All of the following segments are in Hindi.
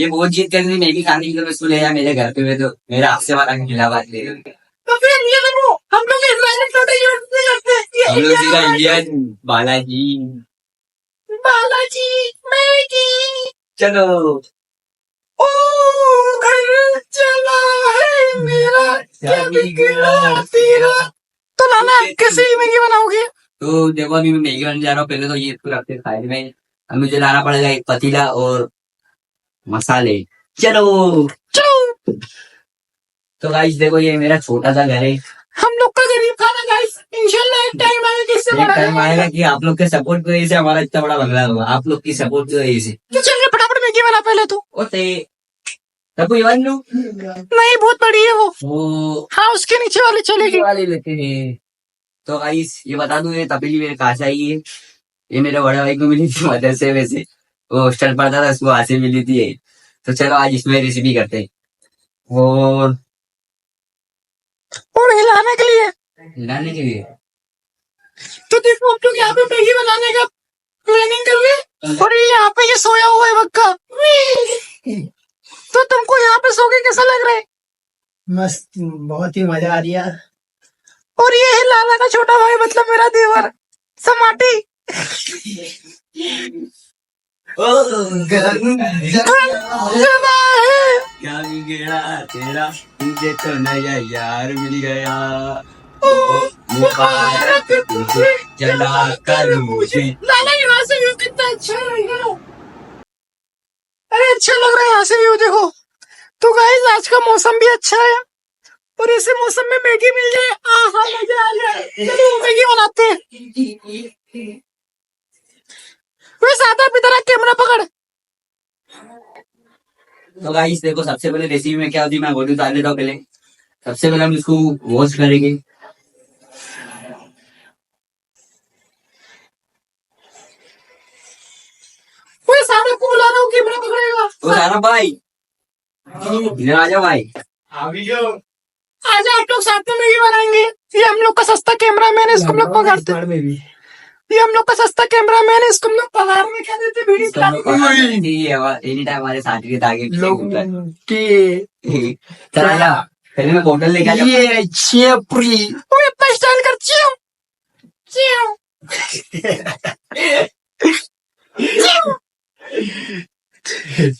ये बहुत जीत कर मैगी खाने की तो इसको ले आया मेरे घर पे, मैं तो मेरा आपसे वाला खिलावाद ले तो फिर ये देखो हम लोग हम लोग सीधा इंडियन बालाजी बालाजी मैगी चलो। ओ घर चला है मेरा क्या बिगड़ा तेरा। तो नाना कैसे मैगी बनाओगे? तो देखो अभी मैं मैगी बनाने जा रहा हूँ, पहले तो ये पूरा रखते साइड में। अब मुझे लाना पड़ेगा एक पतीला और मसाले। चलो चलो। तो गाइस देखो ये मेरा छोटा सा घर है, हम लोग का गरीब खाना गाइस। इंशाल्लाह एक टाइम आएगा कि इससे बड़ा टाइम आएगा कि आप लोग के सपोर्ट की वजह से हमारा इतना बड़ा बंगला होगा, आप लोग की सपोर्ट की वजह से। तो चलिए फटाफट मैगी बना पहले तो। ओते तब ये लो नहीं बहुत बड़ी है वो हाँ उसके नीचे वाली चलेगी वाली लेते हैं। तो गाइस ये बता दूं ये तपेली मेरे कहा से आई है, ये मेरे बड़े भाई को मिली थी मदर से, वैसे वो हॉस्टल पढ़ता था उसको वहां से मिली थी ये। तो चलो आज इसमें रेसिपी करते हैं। और हिलाने के लिए तो देखो हम लोग यहाँ पे मैगी बनाने का प्लानिंग कर रहे और ये यहाँ पे ये सोया हुआ है बक्का। तो तुमको यहाँ पे सो के कैसा लग रहा है? मस्त, बहुत ही मजा आ रही है। और ये है लाला का छोटा भाई मतलब मेरा देवर समाटी। क्या बिगड़ा तेरा तुझे तो नया यार मिल गया, मुबारक तुझे जला कर मुझे। लाला यहाँ से व्यू कितना अच्छा है, अरे अच्छा लग रहा है यहाँ से व्यू देखो। तो गाइस आज का मौसम भी अच्छा है और ऐसे मौसम में मैगी मिल जाए आहा मजा आ जाए। चलो मैगी बनाते हैं। वैसे आता पिता कैमरा पकड़। तो गाइस देखो सबसे पहले रेसिपी में क्या होती है मैं बोलूँ डाल देता हूँ। पहले सबसे पहले हम इसको वॉश करेंगे। वो सारा को बुला रहा हूँ कैमरा पकड़ेगा। वो सारा भाई इधर आ जाओ भाई। अभी जो आज आप लोग साथ में मैगी बनाएंगे। ये हम लोग का सस्ता कैमरा मैन है, इसको हम लोग पगारते हैं। ये हम लोग का सस्ता कैमरा मैन है, इसको हम लोग पगार में क्या देते वीडियो एनी टाइम हमारे साथ के आगे लोग के चला पहले मैं बोतल लेके आ ये चेपरी वो इतना स्टाइल कर चियो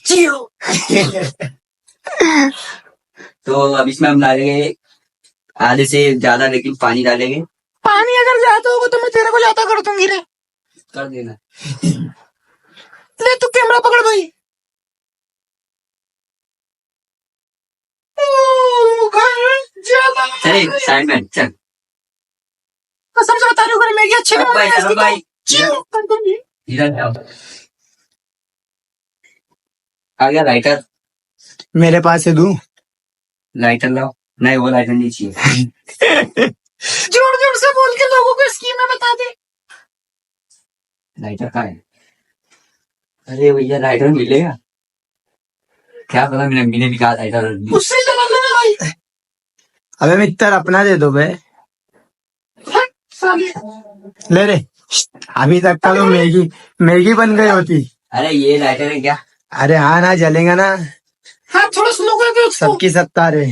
चियो। तो अब इसमें हम डालेंगे आधे से ज्यादा लेकिन पानी डालेंगे। पानी अगर ज्यादा होगा तो मैं तेरे को ज्यादा कर दूंगी रे। कर देना। ले तू कैमरा पकड़ भाई। चल साइड में चल। कसम से बता रही हूँ मैगी अच्छी नहीं बनी भाई। इधर आओ। आ गया लाइटर मेरे पास है, दूं? लाइटर लाओ। नहीं वो लाइटर नहीं चाहिए। जोर जोर से बोल के लोगों को स्कीम में बता दे। लाइटर कहाँ है? अरे भैया लाइटर मिलेगा क्या पता, मैंने अम्मी ने भी कहा लाइटर उससे जला लेना भाई। अबे मित्र अपना दे दो बे। ले रे अभी तक का तो मैगी बन गई होती। अरे ये लाइटर है क्या? अरे हाँ ना जलेगा ना। हाँ थोड़ा स्लो कर दो उसको। सबकी सत्ता रे।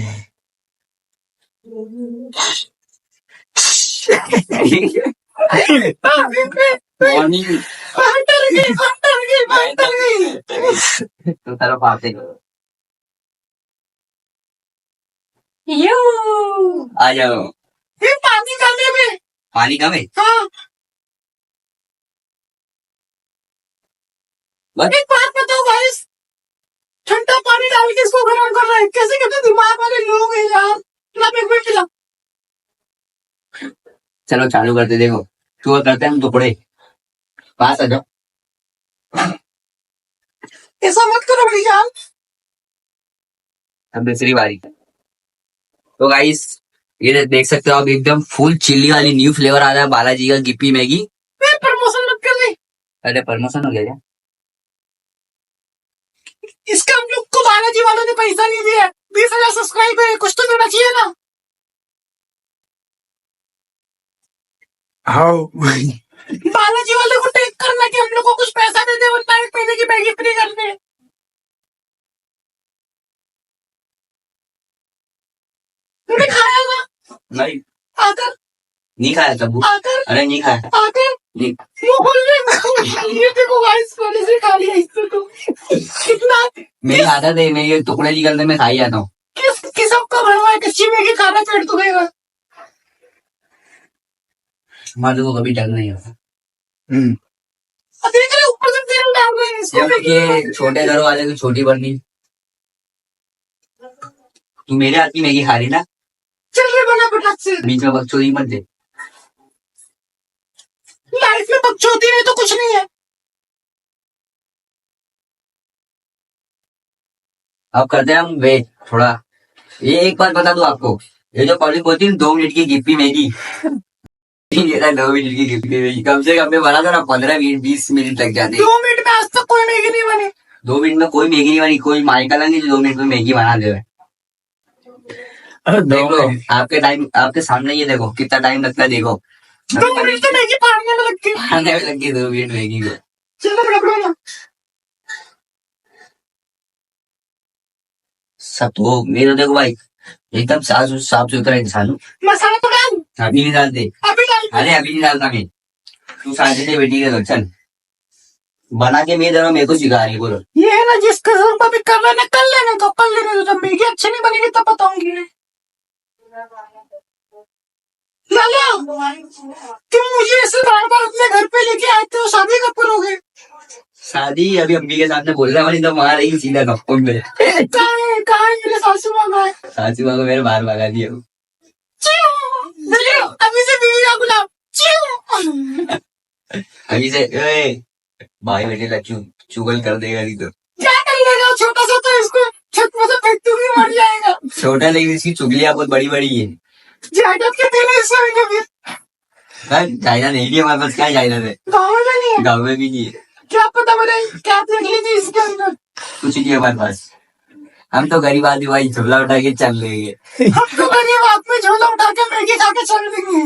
तो तरफ आते आ जाओ। पानी कम है, पानी कम है। हाँ। एक बात बताओ भाई, ठंडा पानी डाल के इसको गरम कर रहा है, कैसे कैसे दिमाग वाले लोग हैं यार। खिला चलो चालू करते देखो शुरू करते हैं हम टुकड़े। पास आ जाओ। ऐसा मत करो भैया। अब दूसरी बारी। तो गाइस ये देख सकते हो आप एकदम फुल चिल्ली वाली न्यू फ्लेवर आ रहा है बालाजी का गिप्पी मैगी। प्रमोशन मत कर दे। अरे प्रमोशन हो गया क्या? इसका हम लोग को बालाजी वालों ने पैसा नहीं दिया। 20,000 सब्सक्राइबर है, कुछ तो देना चाहिए ना। हाँ बालाजी वाले को टेक करना कि हम लोग को कुछ पैसा दे दे वरना एक महीने की मैगी फ्री कर दे। नहीं आकर नहीं खाया तब आकर अरे नहीं खाया आकर नहीं ये देखो गाइस पहले से खा लिया इसको तो कितना मेरी आदत है मैं ये टुकड़े निकलने में खा ही जाता हूँ किस सबका भरवा है कच्ची मैगी खाना पेट दुखेगा हमारे को कभी डर नहीं होता देख रहे ऊपर से तेल डाल रहे हैं इसको जब ये छोटे घर वाले की छोटी बननी तू मेरे हाथ की मैगी खा रही ना चल रहे बना पटाख से बीच में बकचोदी मत दे लाइफ में बकचोदी नहीं तो कुछ नहीं है अब करते हैं हम वेट थोड़ा ये एक बात बता दूं आपको ये जो पब्लिक बोलती है 2 मिनट की गिप्पी मैगी ये था 2 मिनट की गिप्पी मैगी कम से कम में बना था ना 15 मिनट 20 मिनट लग जाते 2 मिनट में आज तक कोई मैगी नहीं बनी 2 मिनट में कोई मैगी नहीं बनी कोई माइकल नहीं जो 2 मिनट में मैगी बना दे देख लो आपके सामने ये देखो कितना टाइम लगता है देखो 2 मिनट तो मैगी फाड़ने में लगती है खाने में लग गई 2 मिनट मैगी को चलो बड़ा ना सब तो मेरे देखो भाई एकदम साफ सुथरा इंसान हूँ मसाला तो डाल अभी नहीं डालते अभी डाल अरे अभी नहीं डालता मैं तू शादी से बेटी के चल बना के मेरे मेरे को सिखा रही बोलो ये है ना जिस कसम पर भी कर लेना कर लेने तो कर लेने तो जब मैगी अच्छी नहीं बनेगी तब बताऊंगी लाला तुम मुझे ऐसे बार बार अपने घर पे लेके आते हो शादी कब करोगे शादी अभी अम्मी के सामने बोल रहा वाली तो मार रही सीधा कप्पो में कहाँ है मेरे सासू माँ का है सासू माँ को मेरे बाहर भगा दिया देखो अभी से बीवी का गुलाब अभी से भाई बेटे लच्चू चुगल कर देगा नहीं तो क्या कर लेगा छोटा सा तो इसको छत में से फेंक दूंगी मर जाएगा छोटा लेकिन इसकी चुगलियां बहुत बड़ी बड़ी है जायदाद के देने इसमें फिर जायदाद नहीं है हमारे पास क्या जायदाद है गाँव में नहीं है गाँव में भी नहीं है क्या पता मैंने क्या देख ली थी इसके अंदर कुछ नहीं है हमारे पास हम तो गरीब आदमी भाई झोला उठा के चल लेंगे हम तो गरीब आदमी झोला उठा के मैगी खा के चल देंगे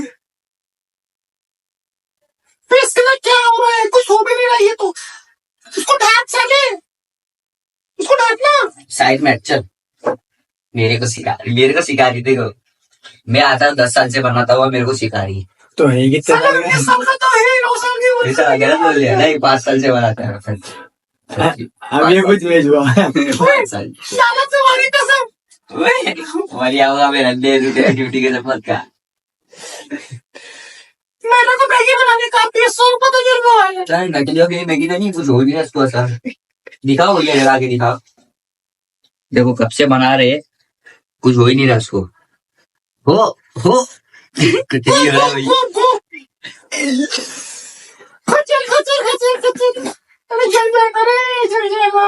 फिर इसके लिए क्या हो रहा है कुछ हो भी नहीं रही है तो इसको ढाक साले इसको ढाकना साइड में चल मेरे को सिखा रही देखो मैं आता हूँ 10 साल से बनाता हुआ मेरे को सिखा रही है तो है कितने साले 20 साल का तो है 9 साल की उम्र ऐसा गलत बोल लिया नहीं 5 साल से बनाता है अब ये कुछ भेज हुआ 5 साल साला तुम्हारी कसम हमारी होगा मेरे ड्यूटी के शपथ का मेरे को मैगी बनाने का 200 रुपये तजुर्बा है चल नकलियों की मैगी तो नहीं कुछ हो गया इसको असर दिखाओ भैया लगा के दिखाओ देखो कब से बना रहे कुछ हो ही नहीं रहा उसको हो कुछ नहीं हो रहा भैया खचर खचर खचर खचर अरे जल जाएगा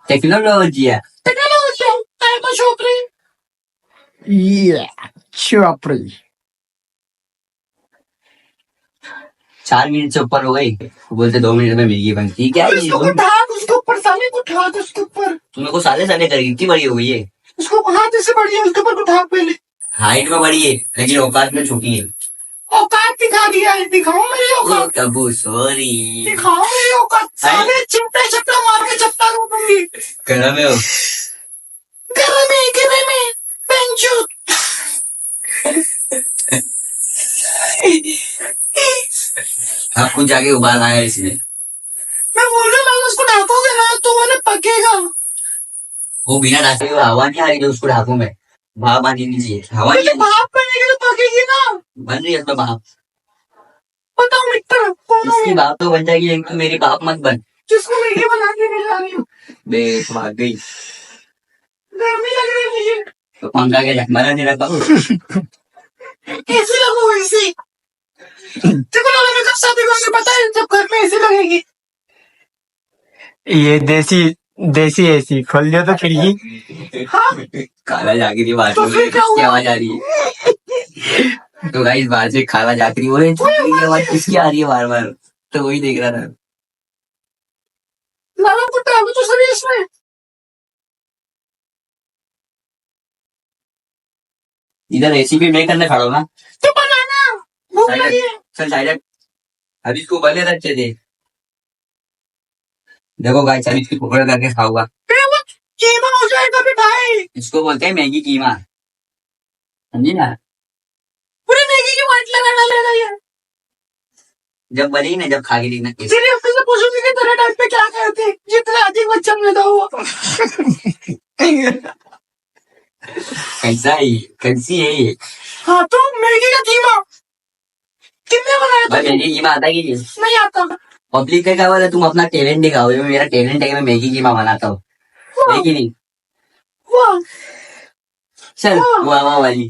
टेक्नोलॉजी है टेक्नोलॉजी टाइम छोकरी ये चुपड़ी 4 मिनट से ऊपर हो गई बोलते 2 मिनट में मैगी बनती क्या है ये? उसको ढाक उसके ऊपर साले को ढाक उसके ऊपर तुमने को साले करेगी कितनी बड़ी हो गई है उसको हाथ से बड़ी है उसके ऊपर को ढाक पहले हाइट में बड़ी है लेकिन औकात में छोटी है औकात दिखा दिया है दिखाओ मेरी औकात कबू सॉरी दिखाओ मेरी औकात साले चिमटे चप्पा मार के चप्पा रूपूंगी गला में हो गले में पेंचू अब कुछ जाके उबाल आया इसमें मैं बोल रहा हूँ उसको ढाकोगे ना तो वो पकेगा वो बिना ढाके हुए हवा नहीं आ रही तो उसको ढाकू मैं भाप आनी नहीं चाहिए हवा मुझे भाप बनेगी तो पकेगी ना बन रही है उसमें भाप बताओ मित्र कौन इसकी है भाप तो बन जाएगी लेकिन तू मेरी भाप मत बन जिसको मैगी बना के मिल रही हूँ बे भाग गई गर्मी लग रही है मुझे तो पंखा के मरा नहीं रखा कैसी लगो ऐसी देखो ना मैं कब शादी करूंगी पता है जब घर में ऐसी लगेगी ये देसी ऐसी खोल दिया तो खिड़की हाँ काला जागरी बात तो फिर क्या हुआ? की आवाज आ रही है तो गाइस बाहर से खाला जागरी हो रही है आवाज किसकी आ रही है बार बार तो वही देख रहा था लाला कुत्ता अभी तो सभी इसमें इधर रेसिपी मैं करने खड़ा हूँ ना तो बनाना भूख लगी है चल साइड अभी इसको बने अच्छे थे देखो गाइस अभी इसकी पकड़ करके खाऊंगा फिर वो कीमा हो जाएगा भी भाई इसको बोलते हैं मैगी कीमा समझी ना? पूरी मैगी की वाट लगा डालेगा ये। जब बनी ना, जब खा के देखना कैसे। तेरे अपने से पूछूंगी कि तेरे टाइम पे क्या कहते जितने अधिक बच्चा पैदा हुआ। कैसी है ये? हाँ तो मैगी का कीमा कितने बनाया भाई तुमने? मैगी कीमा आता है कि नहीं आता। पब्लिक का क्या बोला, तुम अपना टैलेंट दिखाओ। ये मेरा टैलेंट है कि मैं मैगी कीमा बनाता हूँ, है कि नहीं? वाह, चल वाह वाह वाली।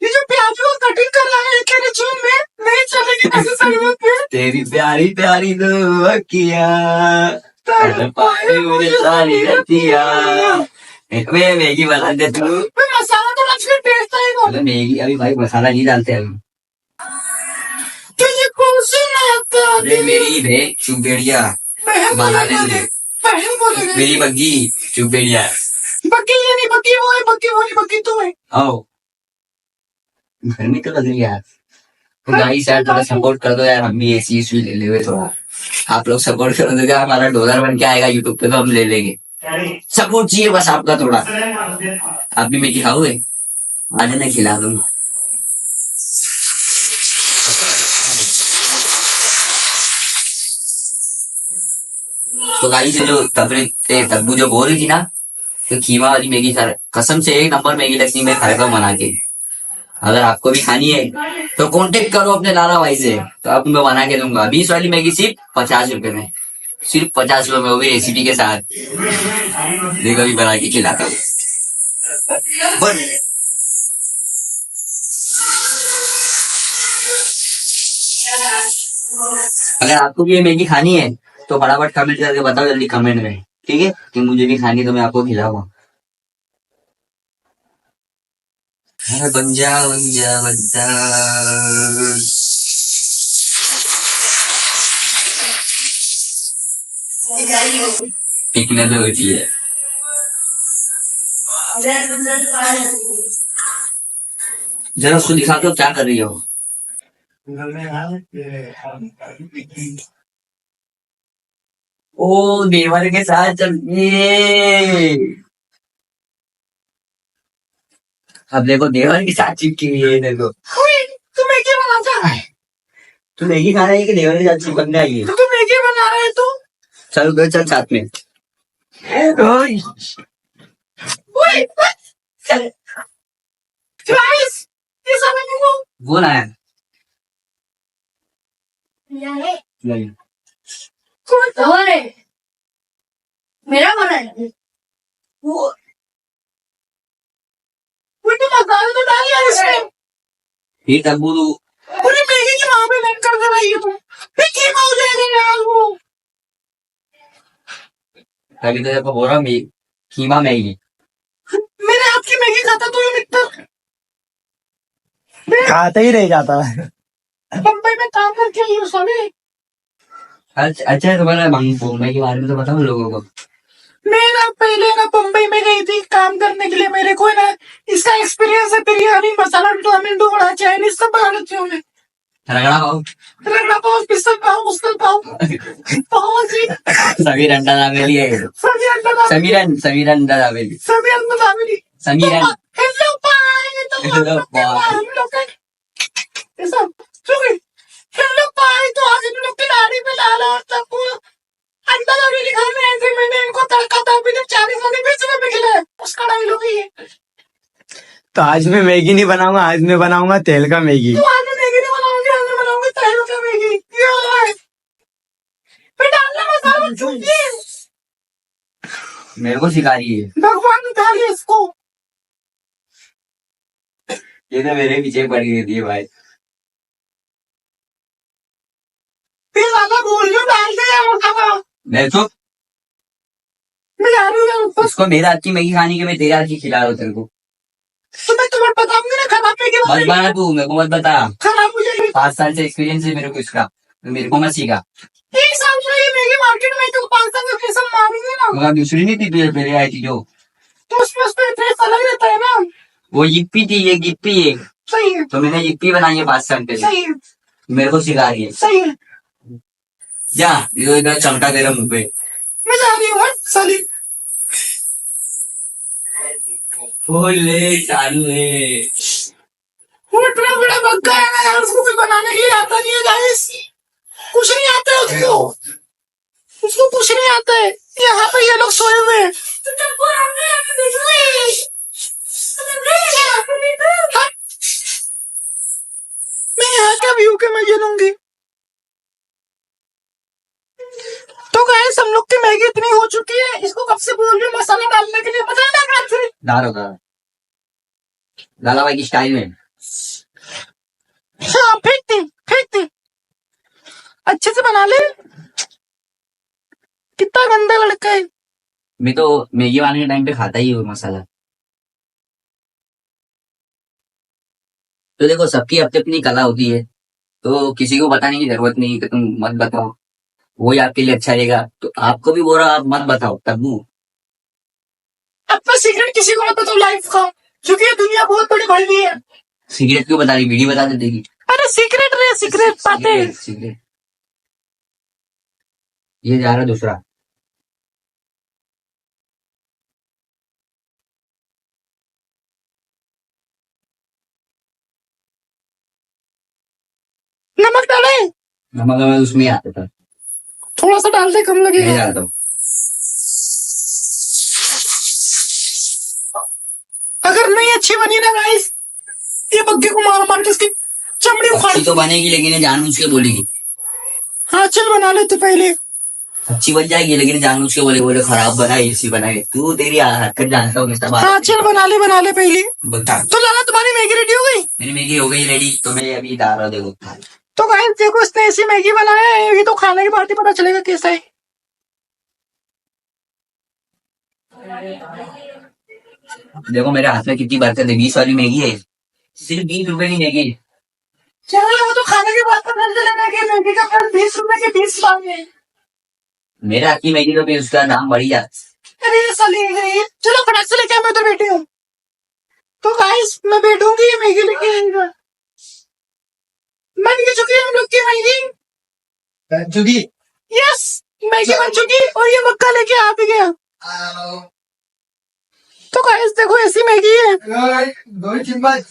ये जो प्याज को कटिंग कर रहा है तेरे चूम में नहीं चलेगी कैसे सलूट पे। तेरी प्यारी प्यारी दो अखियां तड़पाए मुझे सारी रतिया। मैं मैगी बना दे तू। मैं मसाला तो अच्छे टेस्ट आएगा। अबे मैगी अभी भाई मसाला नहीं डालते अभी। तुझे कौन सी आता? अरे मेरी बहन चुपेड़िया बना दे। बहन बोलेगा। मेरी बग्गी चुपेड़िया। बग्गी ये नहीं, बग्गी वो है, बग्गी वो नहीं, बग्गी तू है। आओ घर में तो लग रही यार। तो गाइस यार थोड़ा सपोर्ट कर दो यार, हम भी ऐसी इशू ले ले हुए थोड़ा। आप लोग सपोर्ट कर दो, क्या हमारा डॉलर बन के आएगा यूट्यूब पे तो हम ले लेंगे। सपोर्ट चाहिए बस आपका थोड़ा। आप भी मैगी खाओगे? आज मैं खिला दूंगा। तो गाइस जो तब्बू जो बोल रही थी ना, तो खीमा वाली मैगी खा, कसम से एक नंबर मैगी लगती मैं खाएगा बना के। अगर आपको भी खानी है तो कांटेक्ट करो अपने लाला भाई से, तो अब मैं बना के दूंगा। 20 वाली मैगी सिर्फ 50 रुपए में, सिर्फ 50 रुपए में, वो भी रेसिपी के साथ। देखो अभी बना के खिलाता हूँ। अगर आपको भी ये मैगी खानी है तो फटाफट कमेंट करके बताओ जल्दी कमेंट में, ठीक है? कि मुझे भी खानी है तो मैं आपको खिलाऊंगा। बन जा बन जा बन जा। तो होती है। जरा उसको दिखा दो क्या कर रही हो। ओ देवर के साथ चलिए। अब देखो देवर के साथ चिपकी हुई है, देखो। तू मैगी बना जा। तू मैगी खा रही है कि देवर के साथ चिपक जाएगी? तू मैगी बना रहा है तू। चल उधर चल साथ में। ये सब है वो ना है नहीं। और है मेरा बना है वो तो मसाला तो डाल यार इसमें। ये तब्बू तू पूरी मैगी की वहां पे लग कर रही है तुम। फिर कीमा हो जाएगा यार वो। तभी तो देखो बोल रहा हूँ कीमा मैगी। मेरे हाथ की मैगी खाता तो ये मित्र खाता ही रह जाता है। बम्बई में काम करके आई हूँ सभी। अच्छा तुम्हारा मुंबई के बारे में तो बताओ लोगों को। मैं ना पहले ना बम्बई में गई थी काम करने के लिए। मेरे को ना इसका एक्सपीरियंस है। बिरयानी मसाला चाउमीन ढोकला चाइनीज सब बना लेती हूँ मैं। रगड़ा पाओ, रगड़ा पाव, पिसल पाव, मुसल पाव, पाव जी, समीर अंडा दाबेली है। सभी अंडा दाबेली, समीर अंडा दाबेली, सभी अंडा दाबेली। समीर हेलो पाई तो Hello, bye. हम लोग का ये सब चुकी। हेलो पाई तो आज इन लोग की दाढ़ी पे डाला और सबको अंडा दाबेली खाने आए थे। मैंने इनको तड़का दाबेली 40 वाले 20 में भी खिलाया। उसका डायलॉग ही है। तो आज मैं मैगी नहीं बनाऊंगा, आज मैं बनाऊंगा तेल का मैगी। तू आज मैगी नहीं बनाऊंगी, आज मैं बनाऊंगी तेल का मैगी। ये हो रहा है। मैं डालना मसाला चुकी। मेरे को सिखा रही है। भगवान डाले इसको। ये तो मेरे पीछे पड़ी रहती है भाई। फिर ज्यादा बोल रही डाल दे यार मसाला। मैं तो मैं जा रही हूँ ऊपर। उसको मेरे हाथ की मैगी खानी कि मैं तेरे हाथ की खिला रहा हूँ तेरे को। तो मैं तुम्हें बताऊंगी ना खराब मैगी मत बना तू, मेरे को मत बता। खराब हो जाएगी। 5 साल से एक्सपीरियंस है मेरे को इसका, तो मेरे को मत सीखा। एक साल से ये मैगी मार्केट में तो 5 साल से सब मारेंगे ना। मगर दूसरी नहीं थी तुझे पहले आई थी जो, तो उसमें टेस्ट अलग रहता है ना। वो yippी थी, ये गिप्पी है। सही है, तो मैंने yippी बनाई है 5 साल पहले। सही है, मेरे को सिखा रही है। सही है। जा ये इधर चमटा तेरा मुंह पे। मैं जा रही हूँ साली। बोले चालू है। वो इतना बड़ा बग्गा है यार, उसको कुछ बनाने के लिए आता नहीं है गाइस, कुछ नहीं आता है उसको कुछ नहीं आता है। यहाँ पे ये लोग सोए हुए हैं। हाँ, मैं यहाँ का व्यू के मजे लूंगी। तो गाइस हम लोग की मैगी इतनी हो चुकी है, इसको कब से बोल रही हूँ मसाला डालने के लिए, मसाला डाल फिर। डालो लाला भाई की स्टाइल में। हाँ फेंक दे अच्छे से बना ले। कितना गंदा लड़का है। मैं तो मैगी बनाने के टाइम पे खाता ही हूँ मसाला। तो देखो सबकी अपनी अपनी कला होती है, तो किसी को बताने की जरूरत नहीं कि तुम मत बताओ, वही आपके लिए अच्छा रहेगा। तो आपको भी बोल रहा आप मत बताओ तब्बू। अपना सीक्रेट किसी को मत बताओ लाइफ का, क्योंकि ये दुनिया बहुत बड़ी बड़ी है। सिगरेट क्यों बता रही, बीड़ी बता देगी। अरे सीक्रेट रे, सीक्रेट बातें। सिगरेट ये जा रहा दूसरा। नमक डाले, नमक मैं उसमें ही आता था, थोड़ा सा डाल दे, कम मैं लगेगा। डालता हूँ। अगर नहीं अच्छी बनी ना गाइस, ये बग्गे को मार मार के इसकी चमड़ी उखाड़। अच्छी तो बनेगी लेकिन ये जानबूझ के बोलेगी। हाँ चल बना लेते पहले। अच्छी बन जाएगी लेकिन जानबूझ के बोले खराब बनाई ऐसी बनाई। तू तेरी हरकत जानता हूँ कितना बार। हाँ चल बना ले पहले। बता। तो लाला तुम्हारी मैगी रेडी हो गई? मेरी मैगी हो गई रेडी, तो मैं अभी डाल रहा देखो। तो गाइस देखो इसने ऐसी मैगी बनाया है, ये तो खाने की बात ही पता चलेगा कैसा है। देखो मेरे हाथ में कितनी बरकत है, 20 वाली मैगी है, सिर्फ 20 रुपए की मैगी। चलो वो तो खाने की बात पता चलेगा कि मैगी का प्राइस 20 रुपए के 20 मांगे। मेरे हाथ की मैगी तो फिर उसका दाम बढ़ जाता। अरे ये साली है। चलो फटाक से लेके मैं उधर बैठी हूँ। तो गाइस मैं बैठूंगी, ये मैगी लेके आएगा। बन के चुकी है हम लोग की मैगी। चुकी यस मैगी बन चुकी और ये मक्का लेके आ भी गया। तो गाइस देखो ऐसी मैगी है। दो चम्मच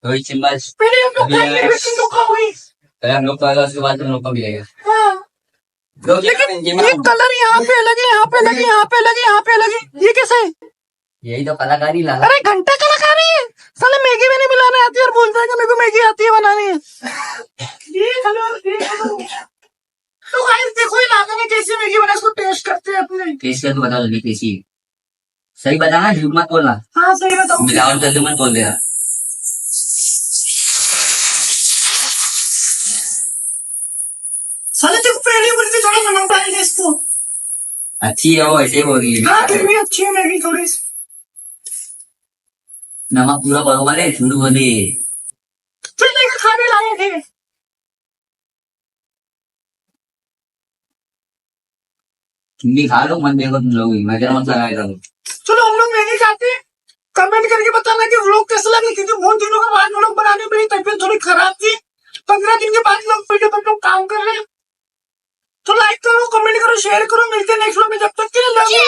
वही चम्मच पहले हम लोग खाएंगे फिर तुम लोग खाओगे। पहले हम लोग खाएगा, उसके बाद तुम लोग को मिलेगा। हाँ लेकिन ये कलर यहाँ पे अलग है, यहाँ पे अलग है, यहाँ पे अलग है, यहाँ पे अलग है, ये कैसे है? यही तो कलाकारी लाला। अरे घंटा कलाकारी है साले, मैगी में नहीं मिलाने आती और बोलता है कि मेरे को मैगी आती है बनानी है। ये हेलो तो गाइस देखो ये लाला ने कैसी मैगी बनाई, इसको टेस्ट करते हैं अपने। टेस्ट कर तो बता जल्दी कैसी है। सही बताना, झूठ मत बोलना, हाँ सही बताओ। मिलावट करके मत बोल देना। साले तेरे को पहले बोलते थोड़ा नमक डालेंगे इसको। अच्छी है वो, ऐसे बोल रही है। हाँ फिर भी अच्छी है मैगी थोड़ी सी। नमक पूरा बरोबर है, झूठ बोली। फिर लेकर खाने लायक है। तुम भी खा लो, मत देखो तुम लोग भी, मैं क्या मत लगाया करूँ। चलो हम लोग मैगी खाते हैं, कमेंट करके बताना कि व्लॉग कैसा लगे, क्योंकि बहुत दिनों के बाद व्लॉग बनाने में मेरी तबीयत थोड़ी खराब थी। 15 दिन के बाद लोग वीडियो पर लोग काम कर रहे हैं। तो लाइक करो, कमेंट करो, शेयर करो, मिलते हैं नेक्स्ट व्लॉग में, जब तक के लिए लव यू।